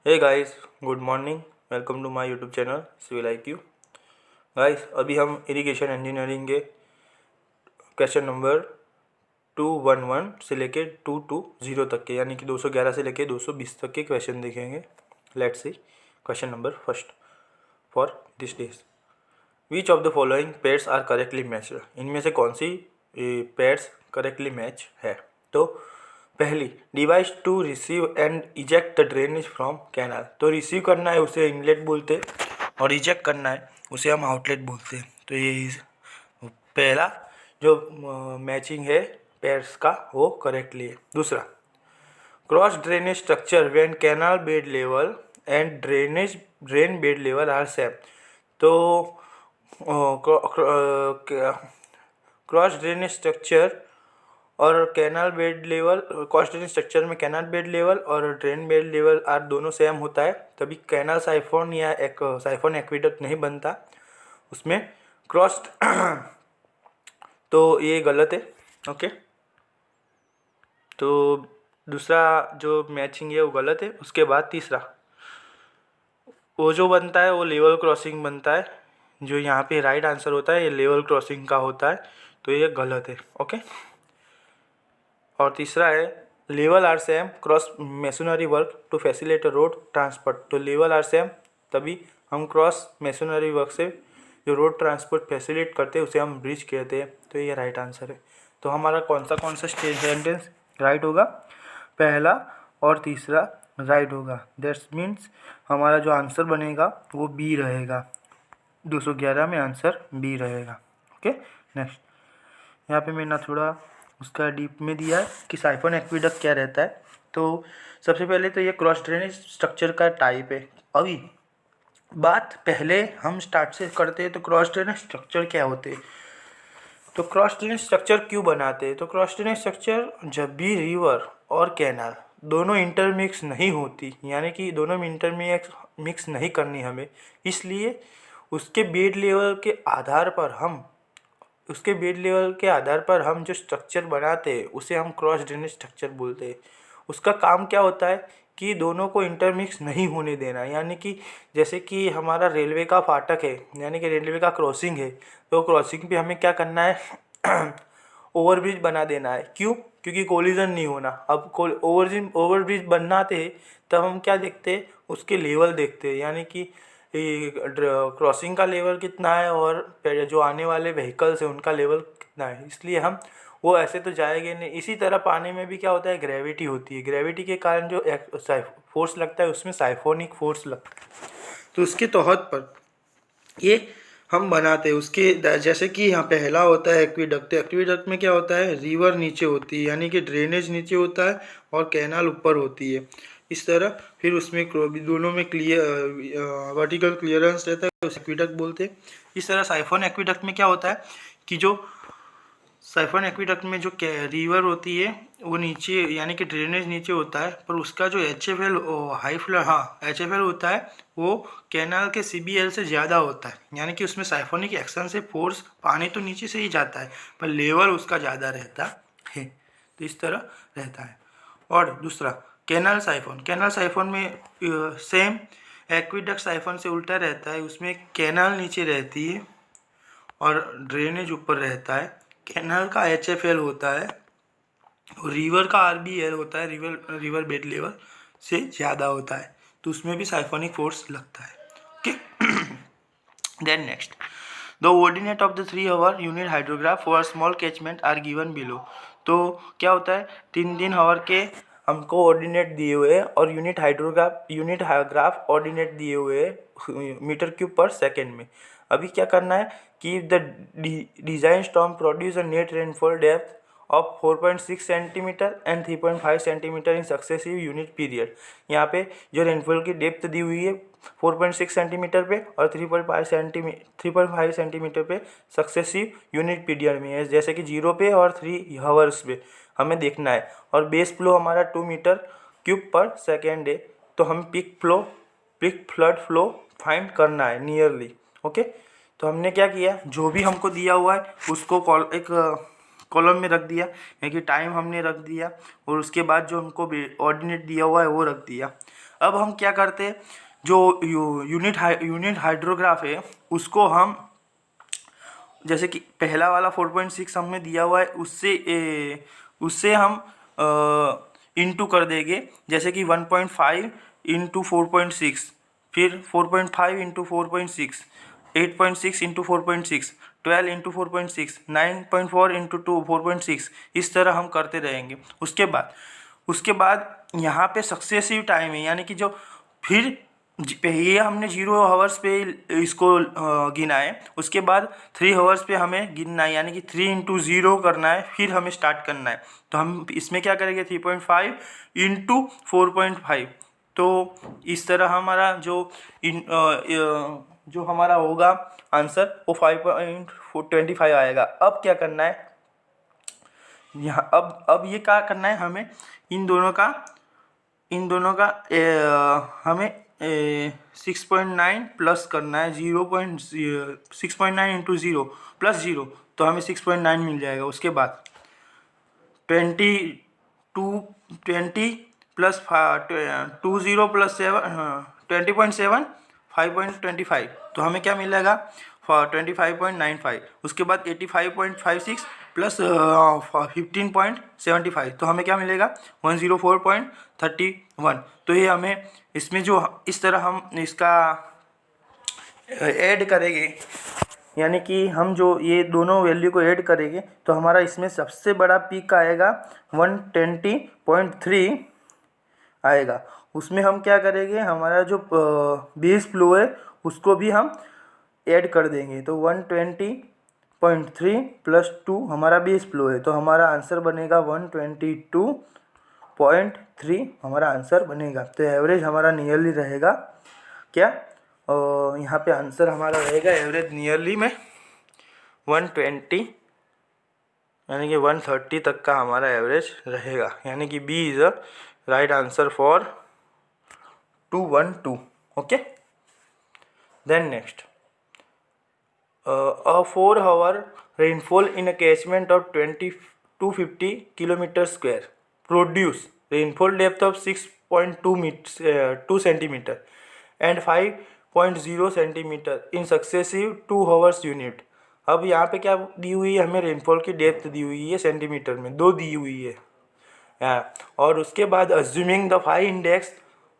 Hey guys, good morning. Welcome to my YouTube channel civil IQ। Guys, अभी हम irrigation engineering के question number 211 से लेके 220 तक के, यानी कि 211 से लेके 220 तक के क्वेश्चन देखेंगे। Let's see question number first for this days. Which of the following pairs are correctly matched? इनमें से कौन सी पेयर्स करेक्टली मैच है? तो पहली, device to receive and eject the drainage from canal. तो रिसीव करना है उसे इनलेट बोलते हैं और इजेक्ट करना है उसे हम आउटलेट बोलते हैं। तो ये पहला जो मैचिंग है पेयर्स का वो करेक्टली है। दूसरा, cross drainage structure when canal bed level and drain bed level are same. तो क्रॉस ड्रेनेज स्ट्रक्चर और canal bed level, cross drainage structure में कैनाल बेड लेवल और ड्रेन बेड लेवल आर दोनों same होता है, तभी कैनाल साइफोन या एक साइफोन एक्विडक्ट नहीं बनता उसमें क्रॉस। तो ये गलत है। ओके, तो दूसरा जो मैचिंग है वो गलत है। उसके बाद तीसरा, वो जो बनता है वो लेवल क्रॉसिंग बनता है। जो यहाँ पे राइट आंसर होता है ये लेवल क्रॉसिंग का होता है, तो ये गलत है। ओके, और तीसरा है level are same cross masonry work to facilitate road transport. तो लेवल आर सेम, तभी हम क्रॉस मेसोनरी वर्क से जो रोड ट्रांसपोर्ट फैसिलिटेट करते हैं उसे हम ब्रिज कहते हैं। तो ये राइट आंसर है। तो हमारा कौन सा सेंटेंस राइट होगा? पहला और तीसरा राइट होगा। दैट्स मीन्स हमारा जो आंसर बनेगा वो बी रहेगा। 211 में आंसर बी रहेगा। Okay, next. यहाँ पे मैंने थोड़ा उसका डीप में दिया है कि साइफोन एक्विडक्ट क्या रहता है। तो सबसे पहले तो ये क्रॉस ड्रेनेज स्ट्रक्चर का टाइप है। अभी बात पहले हम स्टार्ट से करते हैं, तो क्रॉस ड्रेनेज स्ट्रक्चर क्या होते हैं, तो क्रॉस ड्रेनेज स्ट्रक्चर क्यों बनाते हैं? तो क्रॉस ड्रेनेज स्ट्रक्चर जब भी रिवर और कैनाल दोनों इंटरमिक्स नहीं होती, यानी कि दोनों में इंटरमिक्स नहीं करनी हमें, इसलिए उसके बेड लेवल के आधार पर हम जो स्ट्रक्चर बनाते हैं उसे हम क्रॉस ड्रेनेज स्ट्रक्चर बोलते हैं। उसका काम क्या होता है कि दोनों को इंटरमिक्स नहीं होने देना, यानी कि जैसे कि हमारा रेलवे का फाटक है, यानी कि रेलवे का क्रॉसिंग है, तो क्रॉसिंग पे हमें क्या करना है? ओवरब्रिज बना देना है। क्यों? क्योंकि कोलिजन नहीं होना। अब ओवरब्रिज बनाते हैं तब हम क्या देखते हैं? उसके लेवल देखते हैं, यानी कि क्रॉसिंग का लेवल कितना है और जो आने वाले व्हीकल्स हैं उनका लेवल कितना है, इसलिए हम वो ऐसे तो जाएंगे नहीं। इसी तरह पानी में भी क्या होता है? ग्रेविटी होती है। ग्रेविटी के कारण जो फोर्स लगता है उसमें साइफोनिक फोर्स लगता है। तो उसके तहत पर ये हम बनाते हैं उसके, जैसे कि यहाँ पहला होता है एक्विडक्ट। एक्विडक्ट में क्या होता है? रिवर नीचे होती है, यानी कि ड्रेनेज नीचे होता है और कैनाल ऊपर होती है। इस तरह फिर उसमें दोनों में वर्टिकल क्लियरेंस रहता है, उसे एक्विडक्ट बोलते हैं। इस तरह साइफोन एक्विडक्ट में क्या होता है कि जो साइफोन एक्विडक्ट में जो रिवर होती है वो नीचे, यानी कि ड्रेनेज नीचे होता है, पर उसका जो HFL हाई फ्लो HFL होता है वो कैनाल के CBL से ज़्यादा होता है, यानी कि उसमें साइफोनिक एक्शन से फोर्स पानी तो नीचे से ही जाता है पर लेवल उसका ज़्यादा रहता है। तो इस तरह रहता है। और दूसरा, कैनाल साइफोन में सेम एक्विडक्ट साइफोन से उल्टा रहता है। उसमें कैनाल नीचे रहती है और ड्रेनेज ऊपर रहता है। कैनाल का HFL होता है और रिवर का RBL होता है, रिवर बेड लेवल से ज़्यादा होता है, तो उसमें भी साइफोनिक फोर्स लगता है। Okay, then next, the coordinate of the 3 hour unit hydrograph for small catchment are given below. तो क्या होता है? 3 आवर के हमको ऑर्डिनेट दिए हुए हैं और यूनिट हाइड्रोग्राफ ऑर्डिनेट दिए हुए हैं मीटर क्यूब पर सेकेंड में। अभी क्या करना है कि the design storm produce a net rainfall depth of 4.6 centimetre and 3.5 centimetre in successive unit period. यहाँ पे जो रेनफॉल की डेप्थ दी हुई है 4.6 सेंटीमीटर पे और 3.5 सेंटीमीटर पे सक्सेसिव यूनिट पीरियड में है, जैसे कि 0 पे और 3 हावर्स पे हमें देखना है। और बेस फ्लो हमारा 2 मीटर क्यूब पर सेकेंड है, तो हम पीक फ्लड फ्लो फाइंड करना है नियरली। ओके, तो हमने क्या किया? जो भी हमको दिया हुआ है उसको कॉलम में रख दिया, यानी कि टाइम हमने रख दिया, और उसके बाद जो हमको ऑर्डिनेट दिया हुआ है वो रख दिया। अब हम क्या करते हैं, जो यूनिट हाइड्रोग्राफ है उसको हम, जैसे कि पहला वाला 4.6 हमें दिया हुआ है, उससे हम इंटू कर देंगे, जैसे कि 1.5 इंटू 4.6, फिर 4.5 इंटू 4.6, 8.6 इंटू 4.6, 12 इंटू 4.6, 9.4 इंटू 4.6, इस तरह हम करते रहेंगे। उसके बाद यहाँ पे सक्सेसिव टाइम है, यानी कि जो फिर ये हमने 0 आवर्स पे इसको गिना है, उसके बाद 3 आवर्स पे हमें गिनना है, यानी कि 3 इंटू 0 करना है, फिर हमें स्टार्ट करना है। तो हम इसमें क्या करेंगे, 3.5 इंटू 4.5। तो इस तरह हमारा जो हमारा होगा आंसर वो 5.25 आएगा। अब क्या करना है यहाँ, अब ये क्या करना है हमें, इन दोनों का हमें 6.9 प्लस करना है, 6.9 इंटू 0 प्लस 0, तो हमें 6.9 मिल जाएगा। उसके बाद 20 प्लस 20 प्लस 20.7 5.25, तो हमें क्या मिलेगा 25.95। उसके बाद 85.56 प्लस 15.75, तो हमें क्या मिलेगा 104.31। तो ये हमें इसमें जो इस तरह हम इसका ऐड करेंगे, यानी कि हम जो ये दोनों वैल्यू को ऐड करेंगे तो हमारा इसमें सबसे बड़ा पीक आएगा 120.3 आएगा। उसमें हम क्या करेंगे, हमारा जो बेस फ्लो है उसको भी हम ऐड कर देंगे, तो 120.3 प्लस 2 हमारा बेस फ्लो है, तो हमारा आंसर बनेगा 122.3 हमारा आंसर बनेगा। तो एवरेज हमारा नियरली रहेगा क्या, यहाँ पे आंसर हमारा रहेगा एवरेज नियरली में 120 यानी कि 130 तक का हमारा एवरेज रहेगा, यानी कि B is a right answer for 212। Okay, then next, a 4-hour rainfall in a catchment of 250 kilometers square produce rainfall depth of 2 centimeter and 5.0 centimeter in successive 2 hours unit। अब यहाँ पे क्या दी हुई है, हमें रेनफॉल की डेप्थ दी हुई है सेंटीमीटर में, 2 दी हुई है, और उसके बाद assuming the phi index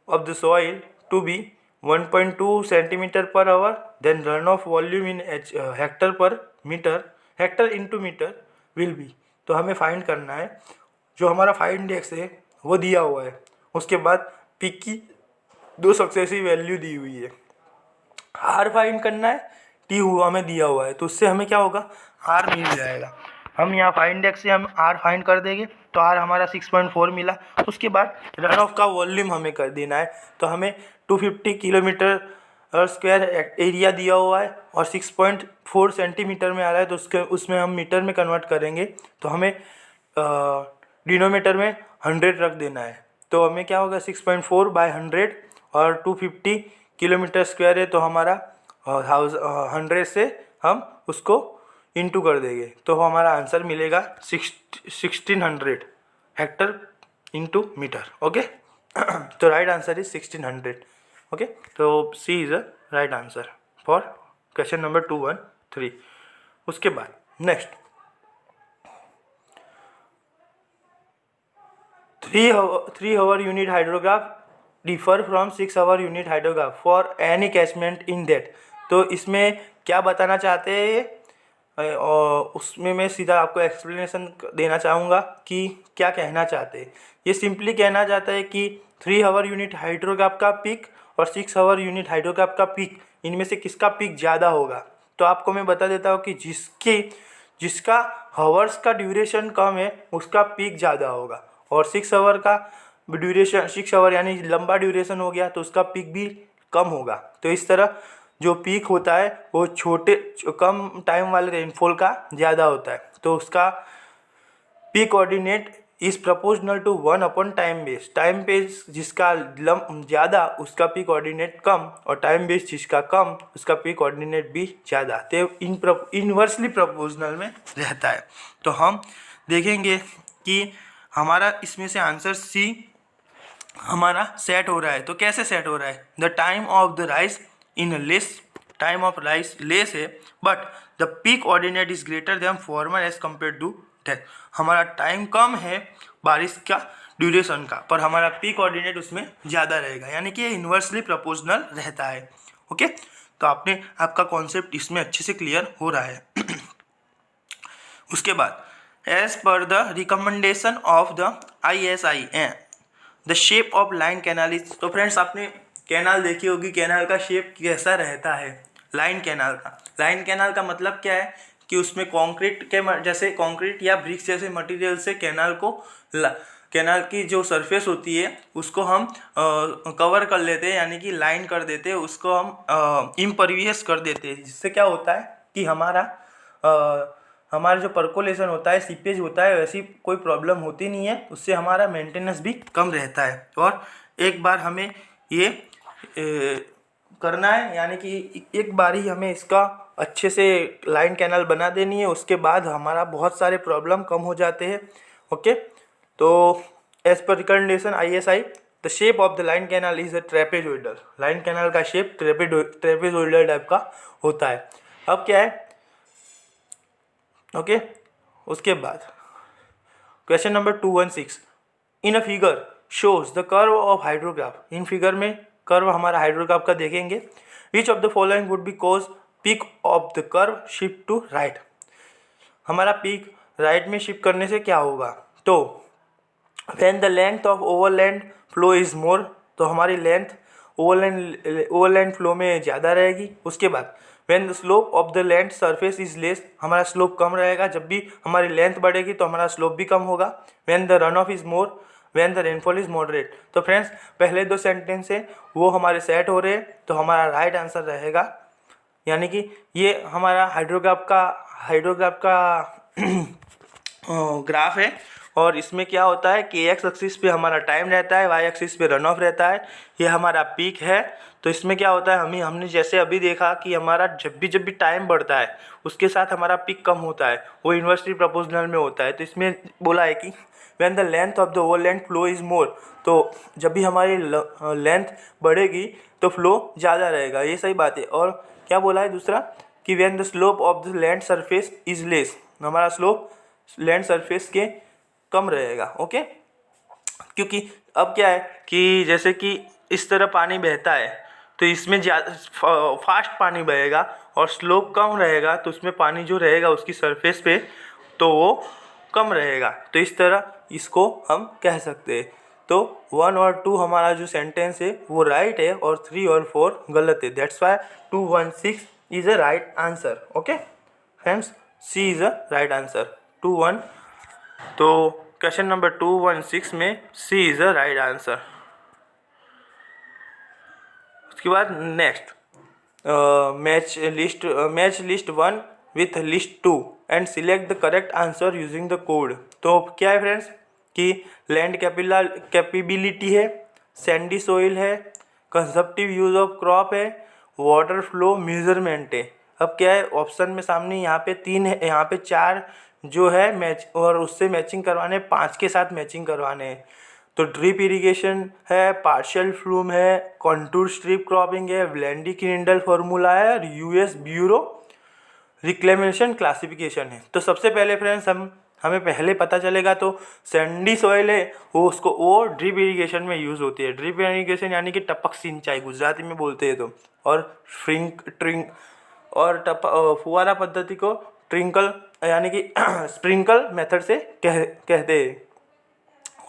of the soil to be 1.2 centimetre per hour, then run off volume in hectare per metre, hectare into metre will be. तो हमें फाइंड करना है, जो हमारा फाई इंडेक्स है वो दिया हुआ है, उसके बाद पिक की 2 सक्सेसिव वैल्यू दी हुई है, आर फाइंड करना है, टी हुआ हमें दिया हुआ है, तो उससे हमें क्या होगा, आर मिल जाएगा। हम यहाँ फाइंड इंडेक्स से हम आर फाइंड कर देंगे, तो आर हमारा 6.4 मिला। उसके बाद रन ऑफ का वॉल्यूम हमें कर देना है, तो हमें 250 किलोमीटर स्क्वायर एरिया दिया हुआ है और 6.4 सेंटीमीटर में आ रहा है, तो उसमें हम मीटर में कन्वर्ट करेंगे, तो हमें डिनोमीटर में 100 रख देना है। तो हमें क्या होगा 6.4 बाय 100 और 250 किलोमीटर स्क्वायर है, तो हमारा 100 से हम उसको इंटू कर देंगे, तो हमारा आंसर मिलेगा 1600 हेक्टर इंटू मीटर। ओके, तो राइट आंसर इज 1600। ओके, तो C is a right answer for question number 213। उसके बाद next, 3 hour unit hydrograph differ from 6 hour unit hydrograph for any catchment in that। तो इसमें क्या बताना चाहते हैं ये, और उसमें मैं सीधा आपको एक्सप्लेनेशन देना चाहूँगा कि क्या कहना चाहते हैं। ये सिंपली कहना चाहता है कि 3 आवर यूनिट हाइड्रोग्राफ का पिक और 6 आवर यूनिट हाइड्रोग्राफ का पिक, इनमें से किसका पिक ज़्यादा होगा। तो आपको मैं बता देता हूँ कि जिसका हावर्स का ड्यूरेशन कम है उसका पिक ज़्यादा होगा, और 6 आवर का ड्यूरेशन 6 आवर यानी लंबा ड्यूरेशन हो गया तो उसका पिक भी कम होगा। तो इस तरह जो पीक होता है वो कम टाइम वाले रेनफॉल का ज़्यादा होता है, तो उसका peak coordinate is proportional to 1 upon time base. Time base जिसका ज़्यादा उसका पीक कोऑर्डिनेट कम, और टाइम बेस जिसका कम उसका पीक कोऑर्डिनेट भी ज़्यादा, तो इनवर्सली प्रपोर्शनल में रहता है। तो हम देखेंगे कि हमारा इसमें से आंसर सी हमारा सेट हो रहा है। तो कैसे सेट हो रहा है? The time of the rise in less, time of rise less है but the peak ordinate is greater than former as compare to death. हमारा टाइम कम है बारिश का ड्यूरेशन का, पर हमारा पीक ऑर्डिनेट उसमें ज़्यादा रहेगा, यानी कि ये इन्वर्सली प्रोपोर्शनल रहता है। ओके, तो आपका कॉन्सेप्ट इसमें अच्छे से क्लियर हो रहा है। उसके बाद as per the recommendation of the ISI the shape of line canal is. तो फ्रेंड्स, आपने कैनाल देखी होगी, कैनाल का शेप कैसा रहता है? लाइन कैनाल का मतलब क्या है कि उसमें कंक्रीट के जैसे कंक्रीट या ब्रिक्स जैसे मटेरियल से कैनाल की जो सरफेस होती है उसको हम कवर कर लेते हैं, यानी कि लाइन कर देते हैं, उसको हम इम्परवियस कर देते हैं, जिससे क्या होता है कि हमारा जो पर्कोलेशन होता है, सीपेज होता है, वैसी कोई प्रॉब्लम होती नहीं है, उससे हमारा मेंटेनेंस भी कम रहता है। और एक बार हमें ये करना है, यानी कि एक बार ही हमें इसका अच्छे से लाइन कैनाल बना देनी है, उसके बाद हमारा बहुत सारे प्रॉब्लम कम हो जाते हैं। ओके, तो as per recommendation ISI the shape of the line canal is a trapezoidal. Line canal का शेप ट्रेपेजोइडल टाइप का होता है। अब क्या है? ओके, उसके बाद question number 216 in a figure shows the curve of hydrograph. In figure में कर्व हमारा हाइड्रोग्राफ का देखेंगे। Which of the following would be cause peak of the curve shift to right. हमारा पीक राइट में shift करने से क्या होगा? तो when the length of overland flow is more, तो हमारी लेंथ ओवरलैंड फ्लो में ज़्यादा रहेगी। उसके बाद when the slope of the land surface is less, हमारा स्लोप कम रहेगा। जब भी हमारी लेंथ बढ़ेगी तो हमारा स्लोप भी कम होगा। When the run of is more, when the rainfall is moderate. तो फ्रेंड्स, पहले दो सेंटेंस है वो हमारे सेट हो रहे हैं, तो हमारा राइट आंसर रहेगा, यानी कि ये हमारा हाइड्रोग्राफ का ग्राफ है। और इसमें क्या होता है कि एक्स एक्सिस पे हमारा टाइम रहता है, वाई एक्सिस पे रन ऑफ रहता है। ये हमारा पीक है। तो इसमें क्या होता है, हमने जैसे अभी देखा कि हमारा जब भी टाइम बढ़ता है उसके साथ हमारा पीक कम होता है, वो इन्वर्सली प्रोपोर्शनल में होता है। तो इसमें बोला है कि when the length of the overland flow is more, तो जब भी हमारी लेंथ बढ़ेगी तो फ्लो ज़्यादा रहेगा, ये सही बात है। और क्या बोला है दूसरा कि when the slope of the land surface is less, हमारा स्लोप लैंड सरफेस के कम रहेगा। ओके, क्योंकि अब क्या है कि जैसे कि इस तरह पानी बहता है तो इसमें फास्ट पानी बहेगा और स्लोप कम रहेगा, तो उसमें पानी जो रहेगा उसकी सरफेस पे तो वो कम रहेगा। तो इस तरह इसको हम कह सकते हैं। तो 1 और 2 हमारा जो सेंटेंस है वो राइट है और 3 और 4 गलत है। That's why 216 is a right answer. Okay friends, C is a right answer. 21, तो क्वेश्चन नंबर 216 में C is a right answer. उसके बाद next match list 1 with list 2 and select the correct answer using the code. तो क्या है friends कि land capability है, sandy soil है, कंजप्टिव यूज ऑफ क्रॉप है, वाटर फ्लो मेजरमेंट है। अब क्या है, ऑप्शन में सामने यहाँ पे 3 है, यहाँ पे 4 जो है मैच, और उससे मैचिंग करवाने 5 के साथ मैचिंग करवाने हैं। तो ड्रिप इरिगेशन है, पार्शियल फ्लूम है, कॉन्टूर स्ट्रिप क्रॉपिंग है, ब्लेंडी किंडल फार्मूला है और US ब्यूरो रिक्लेमेशन क्लासिफिकेशन है। तो सबसे पहले फ्रेंड्स हमें पहले पता चलेगा तो सैंडी सॉइल है वो ड्रिप इरिगेशन में यूज़ होती है। ड्रिप इरिगेशन यानी कि टपक सिंचाई गुजराती में बोलते हैं। तो और फुवारा पद्धति को ट्रिंकल यानी कि स्प्रिंकल मेथड से कहते हैं।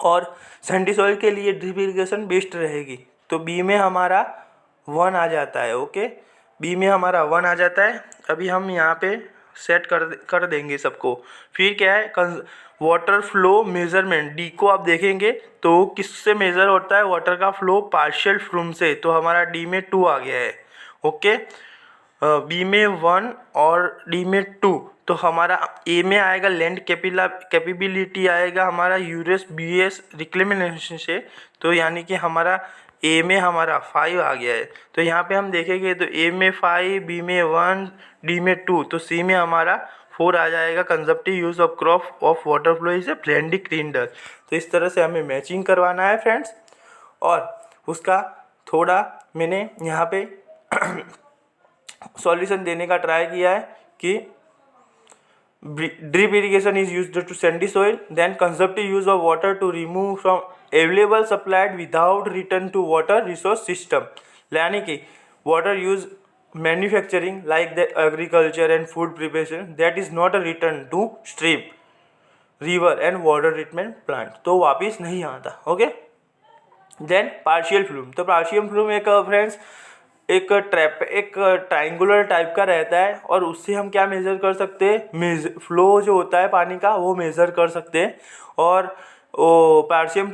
और सैंडी सॉइल के लिए ड्रिप इरिगेशन बेस्ट रहेगी। तो बी में हमारा 1 आ जाता है। ओके, बी में हमारा 1 आ जाता है। अभी हम यहाँ पे सेट कर देंगे सबको। फिर क्या है, वाटर फ्लो मेजरमेंट, डी को आप देखेंगे तो किससे मेज़र होता है? वाटर का फ्लो पार्शियल फ्लूम से। तो हमारा डी में 2 आ गया है। ओके, बी में 1 और डी में 2। तो हमारा ए में आएगा लैंड कैपेबिलिटी आएगा हमारा US रिक्लेमेशन से। तो यानी कि हमारा ए में हमारा 5 आ गया है। तो यहाँ पे हम देखेंगे तो ए में 5, बी में 1, डी में 2, तो सी में हमारा 4 आ जाएगा consumptive use of crop of water flow is a plenty क्रींडर। तो इस तरह से हमें मैचिंग करवाना है फ्रेंड्स। और उसका थोड़ा मैंने यहाँ पे सॉल्यूशन देने का ट्राई किया है कि drip irrigation is used to sandy soil, then consumptive use of water to remove from available supplied without return to water resource system, यानी कि water use manufacturing like the agriculture and food preparation that is not a return to stream river and water treatment plant, तो वापिस नहीं आता। Okay, then partial flume. तो partial flume एक friends एक triangular type का रहता है और उससे हम क्या मेज़र कर सकते हैं, फ्लो जो होता है पानी का वो मेज़र कर सकते हैं। और partial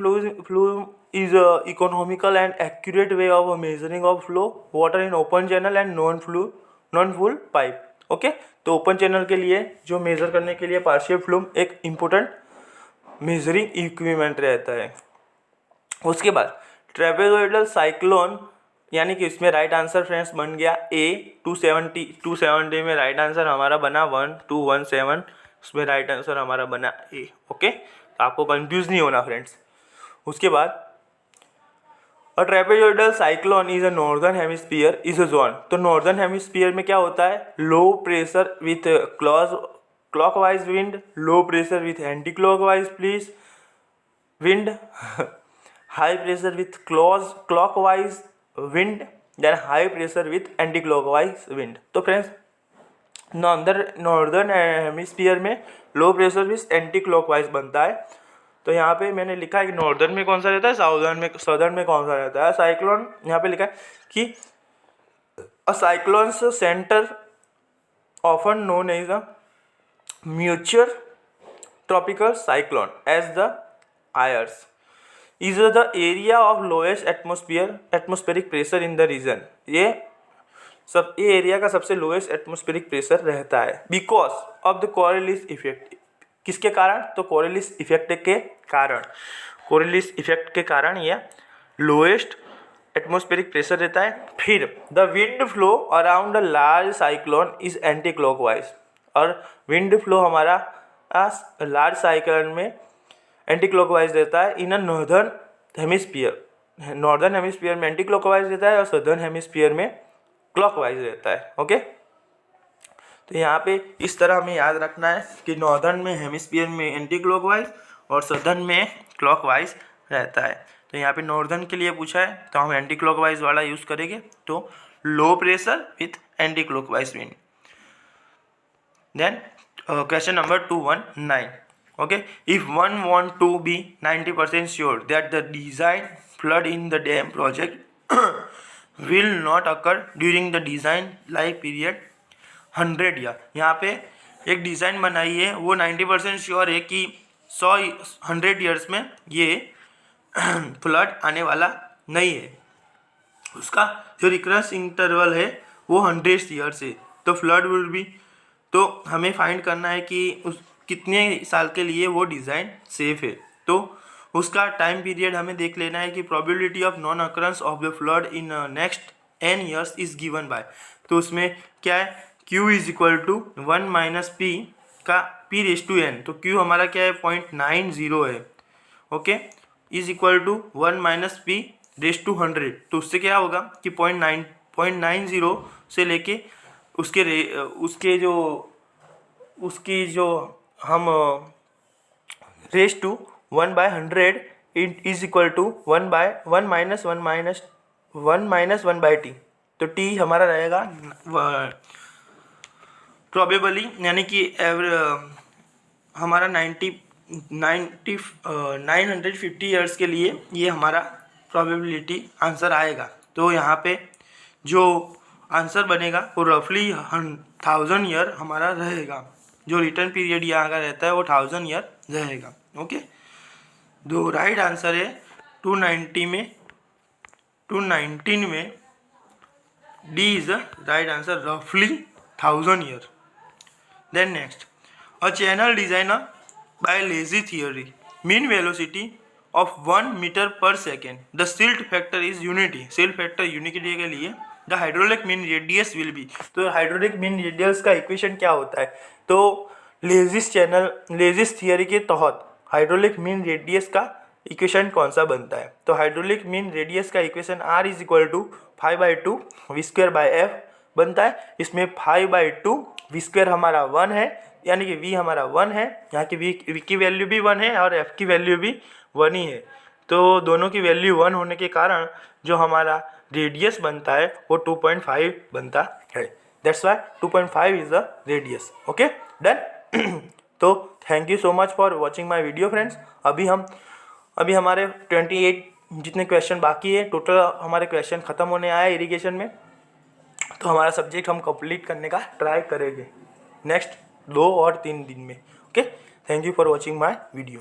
flume is economical and accurate way of measuring of flow water in open channel and non full pipe. Okay, तो ओपन चैनल के लिए जो मेज़र करने के लिए पार्शियल फ्लूम एक इम्पोर्टेंट मेजरिंग इक्विपमेंट रहता है। उसके बाद ट्रेपेजोइडल साइक्लोन, यानी कि इसमें राइट आंसर फ्रेंड्स बन गया ए 270 में राइट आंसर हमारा बना 1217, उसमें राइट आंसर हमारा बना ए। ओके, तो आपको कंफ्यूज नहीं होना फ्रेंड्स। उसके बाद a trapezoidal cyclone is a northern hemisphere is a zone. तो नॉर्दर्न हेमिस्फीयर में क्या होता है, low pressure with clockwise wind, low pressure with anti clockwise please wind, high pressure with clockwise wind, then high pressure with anti clockwise wind. तो friends northern hemisphere में low pressure with anti clockwise बनता है। तो यहाँ पे मैंने लिखा है कि नॉर्दर्न में कौन सा रहता है, सदर्न में कौन सा रहता है। साइक्लोन यहाँ पे लिखा है कि a cyclones centre often known as a mutual tropical cyclone as the eyes is the area of lowest atmospheric pressure in the region. ये एरिया का सबसे लोएस्ट एटमोस्फेरिक प्रेशर रहता है because of the Coriolis effect. किसके कारण, तो Coriolis effect के कारण, कोरिलिस इफेक्ट के कारण ये लोएस्ट एटमोस्फेरिक प्रेशर रहता है। फिर the wind flow around the large cyclone is anti clockwise, और विंड फ्लो हमारा लार्ज साइक्लोन में एंटी क्लॉकवाइज रहता है इन अ नॉर्दर्न हेमिस्फीयर। नॉर्दर्न हेमिस्फीयर में एंटी क्लॉकवाइज रहता है और सदर्न हेमिस्फीयर में क्लॉकवाइज रहता है। ओके, तो यहाँ पे इस तरह हमें याद रखना है कि नॉर्दर्न में हेमिस्फीयर में एंटी क्लॉकवाइज और सदर्न में क्लॉकवाइज रहता है। तो यहाँ पे नॉर्दर्न के लिए पूछा है तो हम एंटी क्लॉकवाइज वाला यूज़ करेंगे, तो low pressure with anti clockwise wind. Then question number 219। Okay, if one want to be 90% sure that the design flood in the dam project will not occur during the design life period 100 year, यहाँ पे एक design बनाई है वो 90% sure है कि 100 years में ये फ्लड आने वाला नहीं है। उसका जो रिकरेंस इंटरवल है वो 100 ईयर्स है। तो फ्लड विल बी, तो हमें फाइंड करना है कि उस कितने साल के लिए वो डिज़ाइन सेफ है। तो उसका टाइम पीरियड हमें देख लेना है कि probability of non occurrence of the flood in next n years is given by. तो उसमें क्या है, q is equal to 1 minus P का p रेस टू n। तो q हमारा क्या है 0.90 है। Okay, is equal to 1 minus P raise to 100। तो उससे क्या होगा कि 0.90 से लेके उसकी जो हम raise to 1/100 is equal to 1 minus 1 by T. तो टी हमारा रहेगा प्रोबेबली, यानी कि हमारा 950 ईयर्स के लिए ये हमारा प्रोबेबिलिटी आंसर आएगा। तो यहाँ पे जो आंसर बनेगा वो रफली 1000 ईयर हमारा रहेगा। जो रिटर्न पीरियड यहाँ का रहता है वो 1000 ईयर रहेगा। ओके, दो राइट आंसर है 219 में D is the right answer, रफली 1000 year. Then next, a channel designer by Lacey theory mean velocity of 1 metre per second, the silt factor is unity. Silt factor unity के लिए the hydraulic mean radius will be. तो hydraulic mean radius का equation क्या होता है, तो Lacey's theory के तहत हाइड्रोलिक मीन रेडियस का इक्वेशन कौन सा बनता है? तो हाइड्रोलिक मीन रेडियस का equation R is equal to 5/2 v²/f बनता है। इसमें 5/2 v² हमारा 1 है, यानी कि v हमारा 1 है, यहाँ की v की वैल्यू भी 1 है और f की वैल्यू भी 1 ही है। तो दोनों की वैल्यू 1 होने के कारण जो हमारा रेडियस बनता है वो 2.5 बनता है। That's why 2.5 is the radius. Okay, done. तो thank you so much for watching my video friends. अभी हमारे 28 जितने क्वेश्चन बाकी है, टोटल हमारे क्वेश्चन ख़त्म होने आए इरिगेशन में। तो हमारा सब्जेक्ट हम कंप्लीट करने का ट्राई करेंगे नेक्स्ट 2 और 3 दिन में। Okay, thank you for watching my video.